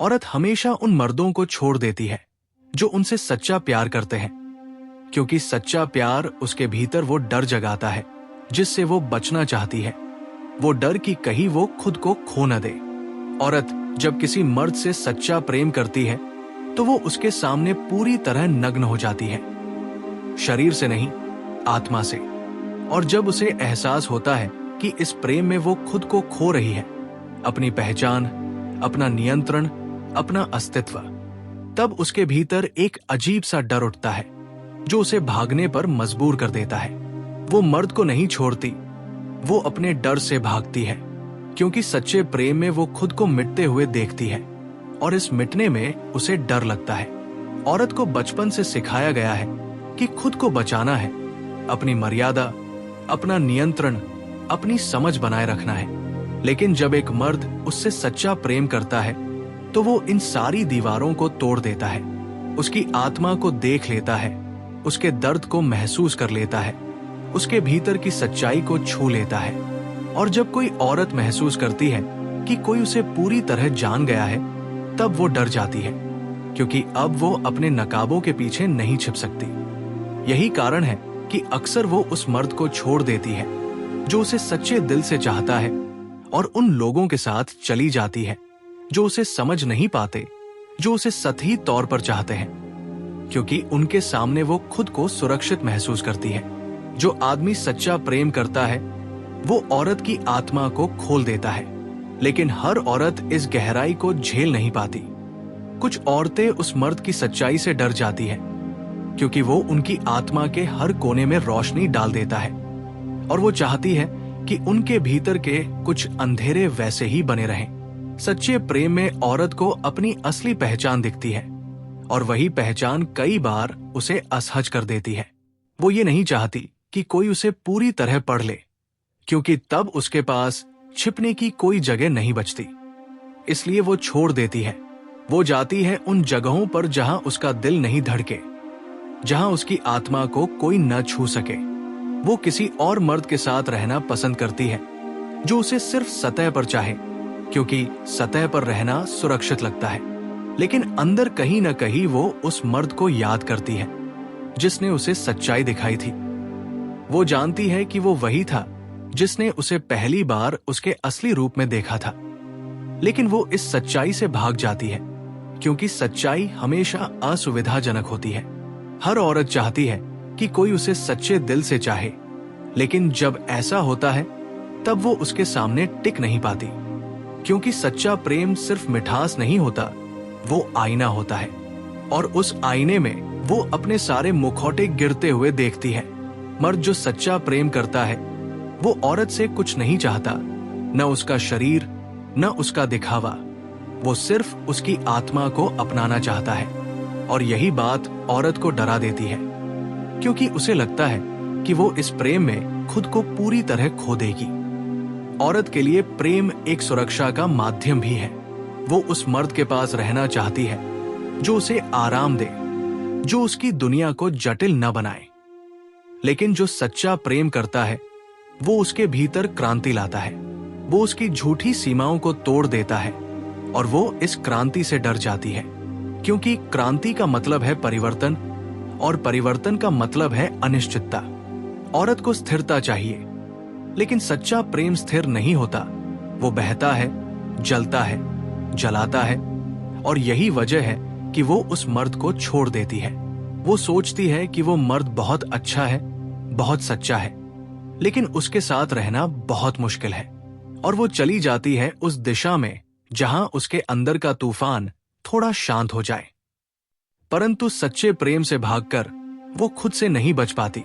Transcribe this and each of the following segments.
औरत हमेशा उन मर्दों को छोड़ देती है जो उनसे सच्चा प्यार करते हैं, क्योंकि सच्चा प्यार उसके भीतर वो डर जगाता है जिससे वो बचना चाहती है। वो डर कि कहीं वो खुद को खो न दे। औरत जब किसी मर्द से सच्चा प्रेम करती है तो वो उसके सामने पूरी तरह नग्न हो जाती है, शरीर से नहीं, आत्मा से। और जब उसे एहसास होता है कि इस प्रेम में वो खुद को खो रही है, अपनी पहचान, अपना नियंत्रण, अपना अस्तित्व, तब उसके भीतर एक अजीब सा डर उठता है जो उसे भागने पर मजबूर कर देता है। वो मर्द को नहीं छोड़ती, वो अपने डर से भागती है, क्योंकि सच्चे प्रेम में वो खुद को मिटते हुए देखती है और इस मिटने में उसे डर लगता है। औरत को बचपन से सिखाया गया है कि खुद को बचाना है, अपनी मर्यादा, अपना नियंत्रण, अपनी समझ बनाए रखना है। लेकिन जब एक मर्द उससे सच्चा प्रेम करता है तो वो इन सारी दीवारों को तोड़ देता है, उसकी आत्मा को देख लेता है, उसके दर्द को महसूस कर लेता है, उसके भीतर की सच्चाई को छू लेता है। और जब कोई औरत महसूस करती है कि कोई उसे पूरी तरह जान गया है, तब वो डर जाती है, क्योंकि अब वो अपने नकाबों के पीछे नहीं छिप सकती। यही कारण है कि अक्सर वो उस मर्द को छोड़ देती है जो उसे सच्चे दिल से चाहता है, और उन लोगों के साथ चली जाती है जो उसे समझ नहीं पाते, जो उसे सतही तौर पर चाहते हैं, क्योंकि उनके सामने वो खुद को सुरक्षित महसूस करती है। जो आदमी सच्चा प्रेम करता है वो औरत की आत्मा को खोल देता है, लेकिन हर औरत इस गहराई को झेल नहीं पाती। कुछ औरतें उस मर्द की सच्चाई से डर जाती हैं, क्योंकि वो उनकी आत्मा के हर कोने में रोशनी डाल देता है, और वो चाहती है कि उनके भीतर के कुछ अंधेरे वैसे ही बने रहें। सच्चे प्रेम में औरत को अपनी असली पहचान दिखती है, और वही पहचान कई बार उसे असहज कर देती है। वो ये नहीं चाहती कि कोई उसे पूरी तरह पढ़ ले, क्योंकि तब उसके पास छिपने की कोई जगह नहीं बचती। इसलिए वो छोड़ देती है। वो जाती है उन जगहों पर जहां उसका दिल नहीं धड़के, जहां उसकी आत्मा को कोई न छू सके। वो किसी और मर्द के साथ रहना पसंद करती है जो उसे सिर्फ सतह पर चाहे, क्योंकि सतह पर रहना सुरक्षित लगता है। लेकिन अंदर कहीं न कहीं वो उस मर्द को याद करती है जिसने उसे सच्चाई दिखाई थी। वो जानती है कि वो वही था जिसने उसे पहली बार उसके असली रूप में देखा था। लेकिन वो इस सच्चाई से भाग जाती है, क्योंकि सच्चाई हमेशा असुविधाजनक होती है। हर औरत चाहती है कि कोई उसे सच्चे दिल से चाहे, लेकिन जब ऐसा होता है तब वो उसके सामने टिक नहीं पाती, क्योंकि सच्चा प्रेम सिर्फ मिठास नहीं होता, वो आईना होता है, और उस आईने में वो अपने सारे मुखौटे गिरते हुए देखती है। मर्द जो सच्चा प्रेम करता है वो औरत से कुछ नहीं चाहता, न उसका शरीर, न उसका दिखावा। वो सिर्फ उसकी आत्मा को अपनाना चाहता है, और यही बात औरत को डरा देती है, क्योंकि उसे लगता है कि वो इस प्रेम में खुद को पूरी तरह खो देगी। औरत के लिए प्रेम एक सुरक्षा का माध्यम भी है। वो उस मर्द के पास रहना चाहती है जो उसे आराम दे, जो उसकी दुनिया को जटिल न बनाए। लेकिन जो सच्चा प्रेम करता है वो उसके भीतर क्रांति लाता है। वो उसकी झूठी सीमाओं को तोड़ देता है, और वो इस क्रांति से डर जाती है, क्योंकि क्रांति का मतलब है परिवर्तन, और परिवर्तन का मतलब है अनिश्चितता। औरत को स्थिरता चाहिए, लेकिन सच्चा प्रेम स्थिर नहीं होता। वो बहता है, जलता है, जलाता है, और यही वजह है कि वो उस मर्द को छोड़ देती है। वो सोचती है कि वो मर्द बहुत अच्छा है, बहुत सच्चा है, लेकिन उसके साथ रहना बहुत मुश्किल है, और वो चली जाती है उस दिशा में जहां उसके अंदर का तूफान थोड़ा शांत हो जाए। परंतु सच्चे प्रेम से भागकर वो खुद से नहीं बच पाती,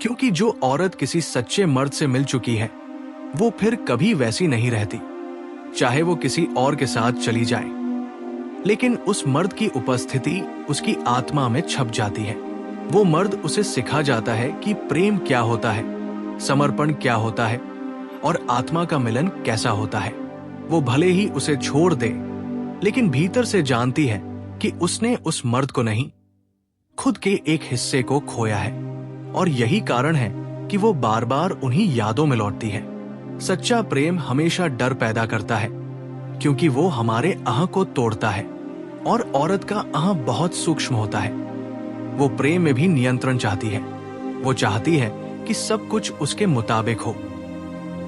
क्योंकि जो औरत किसी सच्चे मर्द से मिल चुकी है वो फिर कभी वैसी नहीं रहती, चाहे वो किसी और के साथ चली जाए। लेकिन उस मर्द की उपस्थिति उसकी आत्मा में छप जाती है। वो मर्द उसे सिखा जाता है कि प्रेम क्या होता है, समर्पण क्या होता है, और आत्मा का मिलन कैसा होता है। वो भले ही उसे छोड़ दे, लेकिन भीतर से जानती है कि उसने उस मर्द को नहीं, खुद के एक हिस्से को खोया है, और यही कारण है कि वो बार बार उन्हीं यादों में लौटती है। सच्चा प्रेम हमेशा डर पैदा करता है, क्योंकि वो हमारे अह को तोड़ता है और औरत का अह बहुत सूक्ष्म होता है। वो प्रेम में भी नियंत्रण चाहती है। वो चाहती है कि सब कुछ उसके मुताबिक हो।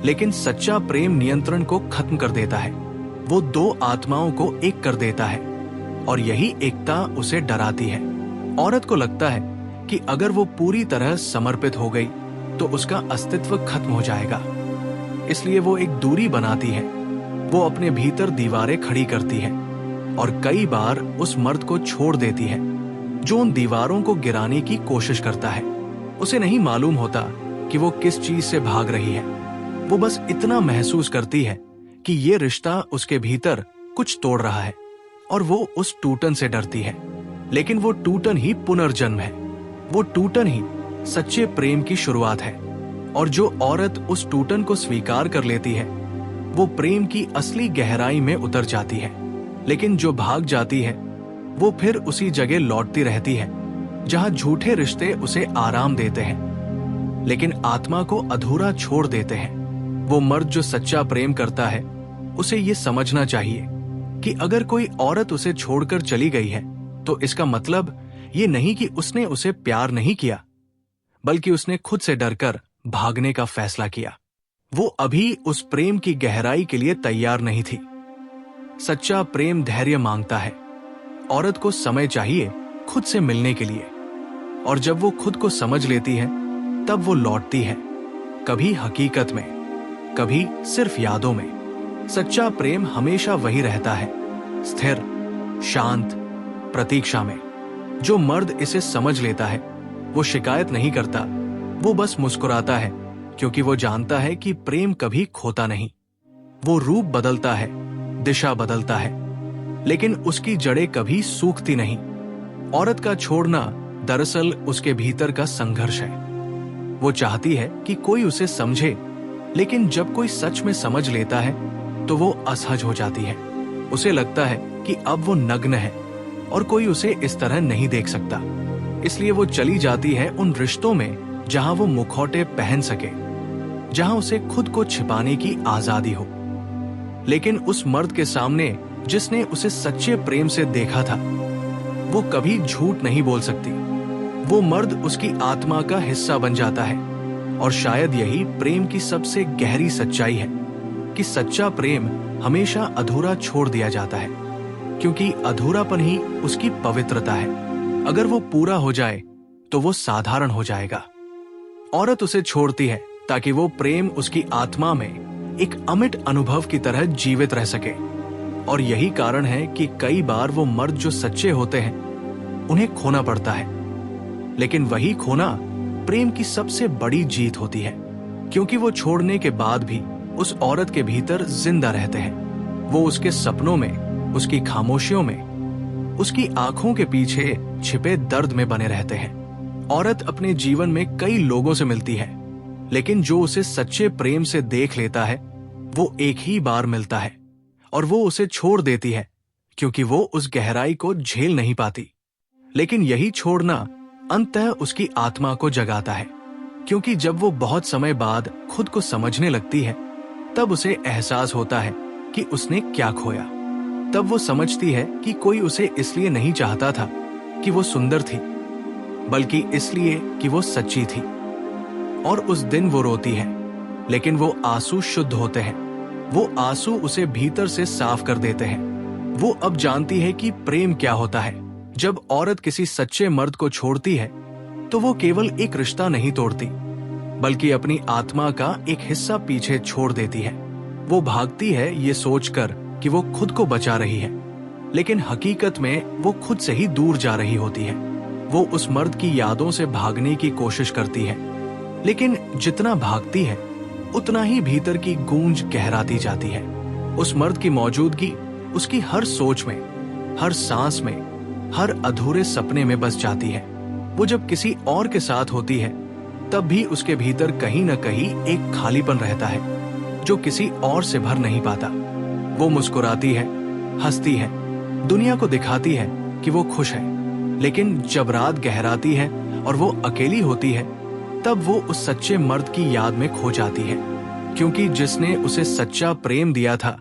लेकिन सच्चा प्रेम नियंत्रण को खत्म कर देता है। वो दो आत्माओं को एक कर देता है और यही एकता उसे डराती है। औरत को लगता है कि अगर वो पूरी तरह समर्पित हो गई तो उसका अस्तित्व खत्म हो जाएगा। इसलिए वो एक दूरी बनाती है। वो अपने भीतर दीवारें खड़ी करती है और कई बार उस मर्द को छोड़ देती है जो उन दीवारों को गिराने की कोशिश करता है। उसे नहीं मालूम होता कि वो किस चीज से भाग रही है। वो बस इतना महसूस करती है कि ये रिश्ता उसके भीतर कुछ तोड़ रहा है और वो उस टूटन से डरती है। लेकिन वो टूटन ही पुनर्जन्म है। वो टूटन ही सच्चे प्रेम की शुरुआत है। और जो औरत उस टूटन को स्वीकार कर लेती है वो प्रेम की असली गहराई में उतर जाती है। लेकिन जो भाग जाती है वो फिर उसी जगह लौटती रहती है जहां झूठे रिश्ते उसे आराम देते हैं लेकिन आत्मा को अधूरा छोड़ देते हैं। वो मर्द जो सच्चा प्रेम करता है उसे ये समझना चाहिए कि अगर कोई औरत उसे छोड़कर चली गई है तो इसका मतलब ये नहीं कि उसने उसे प्यार नहीं किया, बल्कि उसने खुद से डरकर भागने का फैसला किया। वो अभी उस प्रेम की गहराई के लिए तैयार नहीं थी। सच्चा प्रेम धैर्य मांगता है। औरत को समय चाहिए खुद से मिलने के लिए और जब वो खुद को समझ लेती है तब वो लौटती है, कभी हकीकत में, कभी सिर्फ यादों में। सच्चा प्रेम हमेशा वही रहता है, स्थिर, शांत, प्रतीक्षा में। जो मर्द इसे समझ लेता है वो शिकायत नहीं करता, वो बस मुस्कुराता है क्योंकि वो जानता है कि प्रेम कभी खोता नहीं। वो रूप बदलता है, दिशा बदलता है, लेकिन उसकी जड़ें कभी सूखती नहीं। औरत का छोड़ना दरअसल उसके भीतर का संघर्ष है। वो चाहती है कि कोई उसे समझे, लेकिन जब कोई सच में समझ लेता है तो वो असहज हो जाती है। उसे लगता है कि अब वो नग्न है और कोई उसे इस तरह नहीं देख सकता। इसलिए वो चली जाती है उन रिश्तों में जहां वो मुखौटे पहन सके, जहां उसे खुद को छिपाने की आजादी हो। लेकिन उस मर्द के सामने जिसने उसे सच्चे प्रेम से देखा था वो कभी झूठ नहीं बोल सकती। वो मर्द उसकी आत्मा का हिस्सा बन जाता है और शायद यही प्रेम की सबसे गहरी सच्चाई है कि सच्चा प्रेम हमेशा अधूरा छोड़ दिया जाता है, क्योंकि अधूरापन ही उसकी पवित्रता है। अगर वो पूरा हो जाए तो वो साधारण हो जाएगा। औरत उसे छोड़ती है ताकि वो प्रेम उसकी आत्मा में एक अमिट अनुभव की तरह जीवित रह सके। और यही कारण है कि कई बार वो मर्द जो सच्चे होते हैं उन्हें खोना पड़ता है। लेकिन वही खोना प्रेम की सबसे बड़ी जीत होती है, क्योंकि वो छोड़ने के बाद भी उस औरत के भीतर जिंदा रहते हैं। वो उसके सपनों में, उसकी खामोशियों में, उसकी आंखों के पीछे छिपे दर्द में बने रहते हैं। औरत अपने जीवन में कई लोगों से मिलती है, लेकिन जो उसे सच्चे प्रेम से देख लेता है वो एक ही बार मिलता है और वो उसे छोड़ देती है क्योंकि वो उस गहराई को झेल नहीं पाती। लेकिन यही छोड़ना अंततः उसकी आत्मा को जगाता है, क्योंकि जब वो बहुत समय बाद खुद को समझने लगती है तब उसे एहसास होता है कि उसने क्या खोया। तब वो समझती है कि कोई उसे इसलिए नहीं चाहता था कि वो सुंदर थी, बल्कि इसलिए कि वो सच्ची थी। और उस दिन वो रोती है, लेकिन वो आंसू शुद्ध होते हैं। वो आंसू उसे भीतर से साफ कर देते हैं। वो अब जानती है कि प्रेम क्या होता है। जब औरत किसी सच्चे मर्द को छोड़ती है तो वो केवल एक रिश्ता नहीं तोड़ती, बल्कि अपनी आत्मा का एक हिस्सा पीछे छोड़ देती है। वो भागती है ये सोचकर कि वो खुद को बचा रही है, लेकिन हकीकत में वो खुद से ही दूर जा रही होती है। वो उस मर्द की यादों से भागने की कोशिश करती है, लेकिन जितना भागती है उतना ही भीतर की गूंज गहराती जाती है। उस मर्द की मौजूदगी उसकी हर सोच में, हर सांस में, हर अधूरे सपने में बस जाती है। वो जब किसी और के साथ होती है तब भी उसके भीतर कहीं न कहीं एक खालीपन रहता है जो किसी और से भर नहीं पाता। वो मुस्कुराती है, हंसती है, दुनिया को दिखाती है कि वो खुश है, लेकिन जब रात गहराती है और वो अकेली होती है तब वो उस सच्चे मर्द की याद में खो जाती है, क्योंकि जिसने उसे सच्चा प्रेम दिया था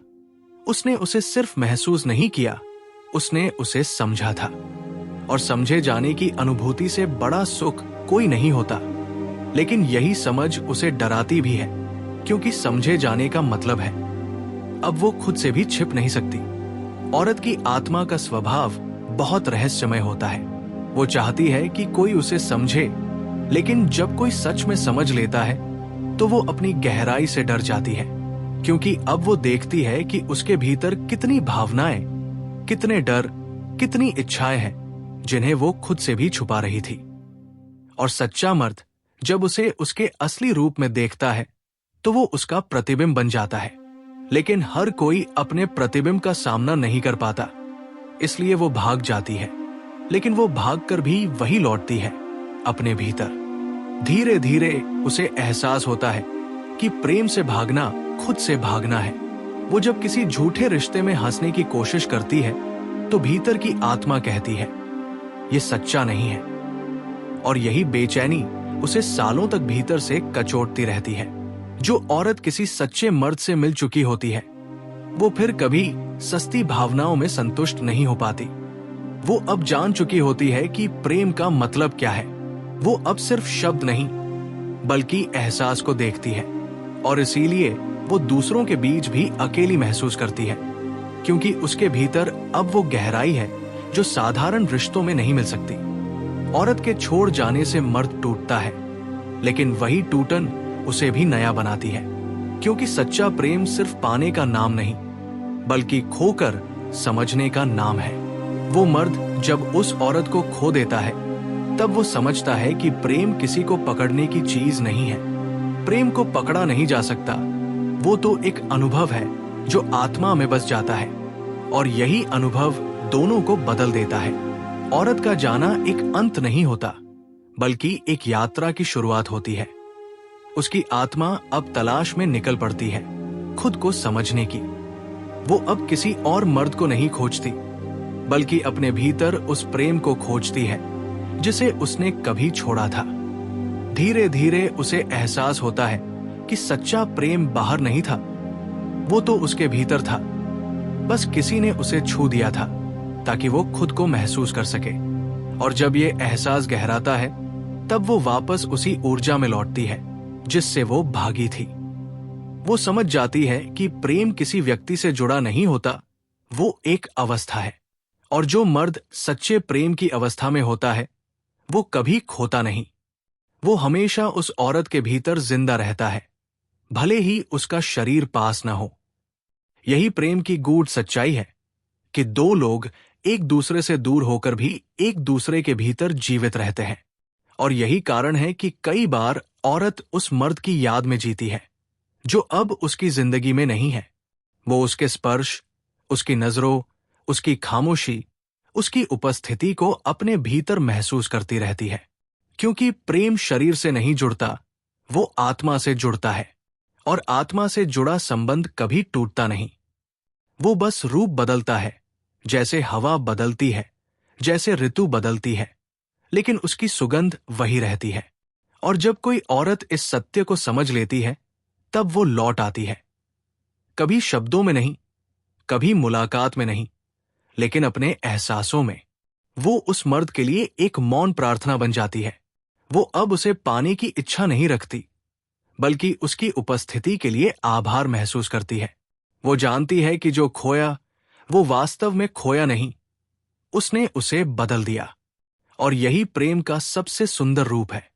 उसने उसे सिर्फ महसूस नहीं किया, उसने उसे समझा था। और समझे जाने की अनुभूति से बड़ा सुख कोई नहीं होता। लेकिन यही समझ उसे डराती भी है, क्योंकि समझे जाने का मतलब है अब वो खुद से भी छिप नहीं सकती। औरत की आत्मा का स्वभाव बहुत रहस्यमय होता है। वो चाहती है कि कोई उसे समझे, लेकिन जब कोई सच में समझ लेता है तो वो अपनी गहराई से डर जाती है, क्योंकि अब वो देखती है कि उसके भीतर कितनी भावनाएं, कितने डर, कितनी इच्छाएं हैं जिन्हें वो खुद से भी छुपा रही थी। और सच्चा मर्द जब उसे उसके असली रूप में देखता है तो वो उसका प्रतिबिंब बन जाता है। लेकिन हर कोई अपने प्रतिबिंब का सामना नहीं कर पाता, इसलिए वो भाग जाती है। लेकिन वो भागकर भी वही लौटती है, अपने भीतर। धीरे धीरे उसे एहसास होता है कि प्रेम से भागना खुद से भागना है। वो जब किसी झूठे रिश्ते में हंसने की कोशिश करती है तो भीतर की आत्मा कहती है ये सच्चा नहीं है। और यही बेचैनी उसे सालों तक भीतर से कचोटती रहती है। जो औरत किसी सच्चे मर्द से मिल चुकी होती है वो फिर कभी सस्ती भावनाओं में संतुष्ट नहीं हो पाती। वो अब जान चुकी होती है कि प्रेम का मतलब क्या है। वो अब सिर्फ शब्द नहीं बल्कि एहसास को देखती है, और इसीलिए वो दूसरों के बीच भी अकेली महसूस करती है, क्योंकि उसके भीतर अब वो गहराई है जो साधारण रिश्तों में नहीं मिल सकती। औरत के छोड़ जाने से मर्द टूटता है, लेकिन वही टूटन उसे भी नया बनाती है, क्योंकि सच्चा प्रेम सिर्फ पाने का नाम नहीं बल्कि खोकर समझने का नाम है। वो मर्द जब उस औरत को खो देता है तब वो समझता है कि प्रेम किसी को पकड़ने की चीज नहीं है। प्रेम को पकड़ा नहीं जा सकता, वो तो एक अनुभव है जो आत्मा में बस जाता है, और यही अनुभव दोनों को बदल देता है। औरत का जाना एक अंत नहीं होता बल्कि एक यात्रा की शुरुआत होती है। उसकी आत्मा अब तलाश में निकल पड़ती है खुद को समझने की। वो अब किसी और मर्द को नहीं खोजती बल्कि अपने भीतर उस प्रेम को खोजती है जिसे उसने कभी छोड़ा था। धीरे धीरे उसे एहसास होता है कि सच्चा प्रेम बाहर नहीं था, वो तो उसके भीतर था। बस किसी ने उसे छू दिया था ताकि वो खुद को महसूस कर सके। और जब ये एहसास गहराता है तब वो वापस उसी ऊर्जा में लौटती है जिससे वो भागी थी। वो समझ जाती है कि प्रेम किसी व्यक्ति से जुड़ा नहीं होता, वो एक अवस्था है। और जो मर्द सच्चे प्रेम की अवस्था में होता है वो कभी खोता नहीं। वो हमेशा उस औरत के भीतर जिंदा रहता है, भले ही उसका शरीर पास न हो। यही प्रेम की गूढ़ सच्चाई है कि दो लोग एक दूसरे से दूर होकर भी एक दूसरे के भीतर जीवित रहते हैं। और यही कारण है कि कई बार औरत उस मर्द की याद में जीती है जो अब उसकी जिंदगी में नहीं है। वो उसके स्पर्श, उसकी नजरों, उसकी खामोशी, उसकी उपस्थिति को अपने भीतर महसूस करती रहती है, क्योंकि प्रेम शरीर से नहीं जुड़ता, वो आत्मा से जुड़ता है। और आत्मा से जुड़ा संबंध कभी टूटता नहीं। वो बस रूप बदलता है, जैसे हवा बदलती है, जैसे ऋतु बदलती है, लेकिन उसकी सुगंध वही रहती है। और जब कोई औरत इस सत्य को समझ लेती है तब वो लौट आती है, कभी शब्दों में नहीं, कभी मुलाकात में नहीं, लेकिन अपने एहसासों में। वो उस मर्द के लिए एक मौन प्रार्थना बन जाती है। वो अब उसे पाने की इच्छा नहीं रखती बल्कि उसकी उपस्थिति के लिए आभार महसूस करती है। वो जानती है कि जो खोया वो वास्तव में खोया नहीं, उसने उसे बदल दिया। और यही प्रेम का सबसे सुंदर रूप है।